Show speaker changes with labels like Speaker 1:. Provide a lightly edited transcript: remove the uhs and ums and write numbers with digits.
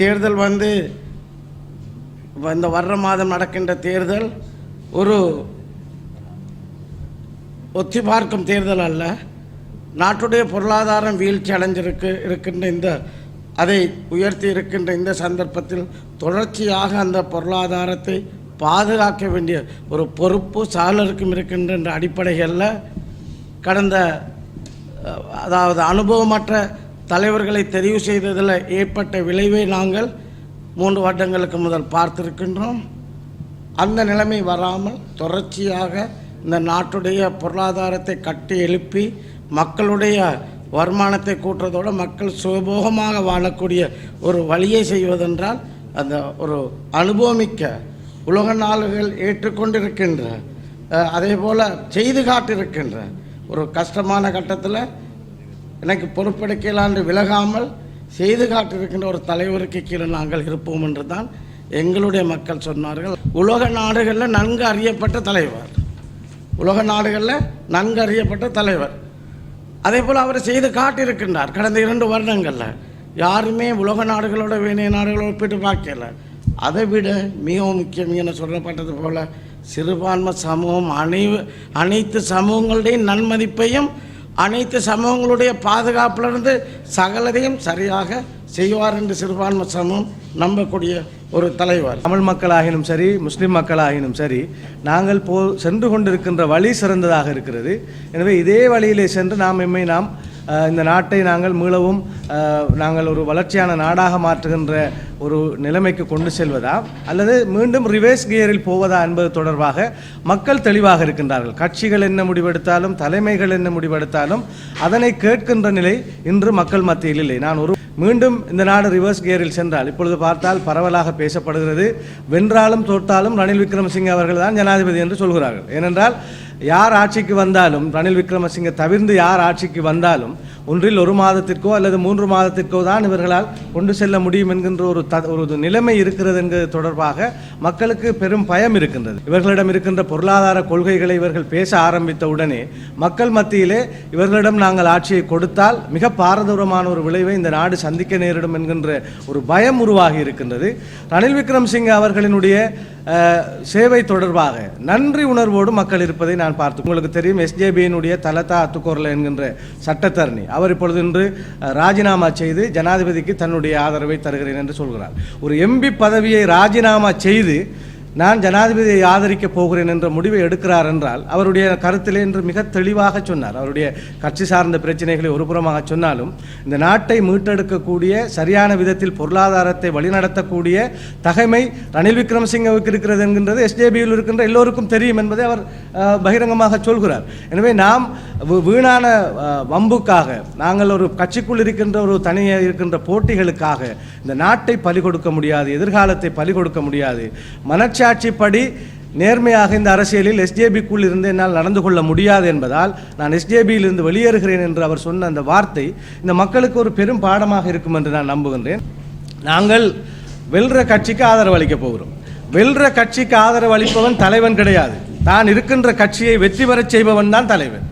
Speaker 1: தேர்தல் வந்து இந்த வர்ற மாதம் நடக்கின்ற தேர்தல் ஒரு ஒத்தி பார்க்கும் தேர்தல் அல்ல. நாட்டுடைய பொருளாதாரம் வீழ்ச்சி இருக்கின்ற அதை உயர்த்தி இருக்கின்ற இந்த சந்தர்ப்பத்தில் தொடர்ச்சியாக அந்த பொருளாதாரத்தை பாதுகாக்க வேண்டிய ஒரு பொறுப்பு சாலருக்கும் இருக்கின்ற அடிப்படைகளில் கடந்த அனுபவமற்ற தலைவர்களை தெரிவு செய்ததில் ஏற்பட்ட விளைவை நாங்கள் 3 வருடங்களுக்கு முதல் பார்த்திருக்கின்றோம். அந்த நிலைமை வராமல் தொடர்ச்சியாக இந்த நாட்டுடைய பொருளாதாரத்தை கட்டி எழுப்பி மக்களுடைய வருமானத்தை கூட்டுறதோடு மக்கள் சுகபோகமாக வாழக்கூடிய ஒரு வழியை செய்வதென்றால் அந்த ஒரு அனுபவமிக்க உலக நாடுகள் ஏற்றுக்கொண்டிருக்கின்ற அதே போல் செய்து காட்டிருக்கின்ற ஒரு கஷ்டமான கட்டத்தில் எனக்கு பொறுப்பெடுக்கலான்று விலகாமல் செய்து காட்டிருக்கின்ற ஒரு தலைவருக்கு கீழே நாங்கள் இருப்போம் என்று தான் எங்களுடைய மக்கள் சொன்னார்கள். உலக நாடுகளில் நன்கு அறியப்பட்ட தலைவர், உலக நாடுகளில் நன்கு அறியப்பட்ட தலைவர். அதே போல் அவர் செய்து காட்டியிருக்கின்றார். கடந்த 2 வருடங்களில் யாருமே உலக நாடுகளோட வேணிய நாடுகளோட ஒப்பிட்டு பார்க்கல. அதை விட மிகவும் முக்கியம் என சொல்லப்பட்டது போல் சிறுபான்மை சமூகம் அனைத்து சமூகங்களுடைய நன்மதிப்பையும் அனைத்து சமூகங்களுடைய பாதுகாப்பிலிருந்து சகலதையும் சரியாக செய்வார் என்று சிறுபான்மை சமூகம் நம்பக்கூடிய ஒரு தலைவர்.
Speaker 2: தமிழ் மக்களாகினும் சரி, முஸ்லீம் மக்களாகினும் சரி, நாங்கள் சென்று கொண்டிருக்கின்ற வழி சிறந்ததாக இருக்கிறது. எனவே இதே வழியிலே சென்று நாம் இந்த நாட்டை நாங்கள் மீளவும் நாங்கள் ஒரு வளர்ச்சியான நாடாக மாற்றுகின்ற ஒரு நிலைமைக்கு கொண்டு செல்வதா அல்லது மீண்டும் ரிவர்ஸ் கியரில் போவதா என்பது தொடர்பாக மக்கள் தெளிவாக இருக்கின்றார்கள். கட்சிகள் என்ன முடிவெடுத்தாலும், தலைமைகள் என்ன முடிவெடுத்தாலும் அதனை கேட்கின்ற நிலை இன்று மக்கள் மத்தியில் இல்லை. மீண்டும் இந்த நாடு ரிவர்ஸ் கியரில் சென்றால் இப்பொழுது பார்த்தால் பரவலாக பேசப்படுகிறது, வென்றாலும் தோற்றாலும் ரணில் விக்ரமசிங்கே அவர்கள் தான் ஜனாதிபதி என்று சொல்கிறார்கள். ஏனென்றால் யார் ஆட்சிக்கு வந்தாலும், ரணில் விக்ரமசிங்கே தவிர்த்து யார் ஆட்சிக்கு வந்தாலும் ஒன்றில் 1 மாதத்திற்கோ அல்லது 3 மாதத்திற்கோ தான் இவர்களால் கொண்டு செல்ல முடியும் என்கின்ற ஒரு நிலைமை இருக்கிறது என்பது தொடர்பாக மக்களுக்கு பெரும் பயம் இருக்கின்றது. இவர்களிடம் இருக்கின்ற பொருளாதார கொள்கைகளை இவர்கள் பேச ஆரம்பித்த உடனே மக்கள் மத்தியிலே இவர்களிடம் நாங்கள் ஆட்சியை கொடுத்தால் மிக பாரதூரமான ஒரு விளைவை இந்த நாடு சந்திக்க நேரிடும் என்கின்ற ஒரு பயம் உருவாகி இருக்கின்றது. ரணில் விக்ரமசிங்கே அவர்களினுடைய சேவை தொடர்பாக நன்றி உணர்வோடு மக்கள் இருப்பதை நான் பார்த்து, உங்களுக்கு தெரியும், எஸ்ஜேபியினுடைய தலதா அத்துக்கோரல என்கின்ற சட்டத்தரணி அவர் இப்பொழுது இன்று ராஜினாமா செய்து ஜனாதிபதிக்கு தன்னுடைய ஆதரவை தருகிறேன் என்று சொல்கிறார். ஒரு எம்பி பதவியை ராஜினாமா செய்து நான் ஜனாதிபதியை ஆதரிக்கப் போகிறேன் என்ற முடிவை எடுக்கிறார் என்றால் அவருடைய கருத்திலே என்று மிக தெளிவாக சொன்னார். அவருடைய கட்சி சார்ந்த பிரச்சனைகளை ஒருபுறமாக சொன்னாலும் இந்த நாட்டை மீட்டெடுக்கக்கூடிய, சரியான விதத்தில் பொருளாதாரத்தை வழிநடத்தக்கூடிய தகைமை ரணில் விக்ரமசிங்கவுக்கு இருக்கிறது என்கின்றது எஸ்ஜேபியில் இருக்கின்ற எல்லோருக்கும் தெரியும் என்பதை அவர் பகிரங்கமாக சொல்கிறார். எனவே நாம் வீணான வம்புக்காக, நாங்கள் ஒரு கட்சிக்குள் இருக்கின்ற ஒரு தனியாக இருக்கின்ற போட்டிகளுக்காக இந்த நாட்டை பலி கொடுக்க முடியாது, எதிர்காலத்தை பலி கொடுக்க முடியாது. மனச்சாட்சிப்படி நேர்மையாக இந்த அரசியலில் எஸ்ஜேபிக்குள் இருந்து என்னால் நடந்து கொள்ள முடியாது என்பதால் நான் எஸ்ஜேபியிலிருந்து வெளியேறுகிறேன் என்று அவர் சொன்ன அந்த வார்த்தை இந்த மக்களுக்கு ஒரு பெரும் பாடமாக இருக்கும் என்று நான் நம்புகின்றேன். நாங்கள் வெல்ற கட்சிக்கு ஆதரவு அளிக்கப் போகிறோம். வெல்ற கட்சிக்கு ஆதரவு அளிப்பவன் தலைவன் கிடையாது. தான் இருக்கின்ற கட்சியை வெற்றி பெறச் செய்பவன் தான் தலைவன்.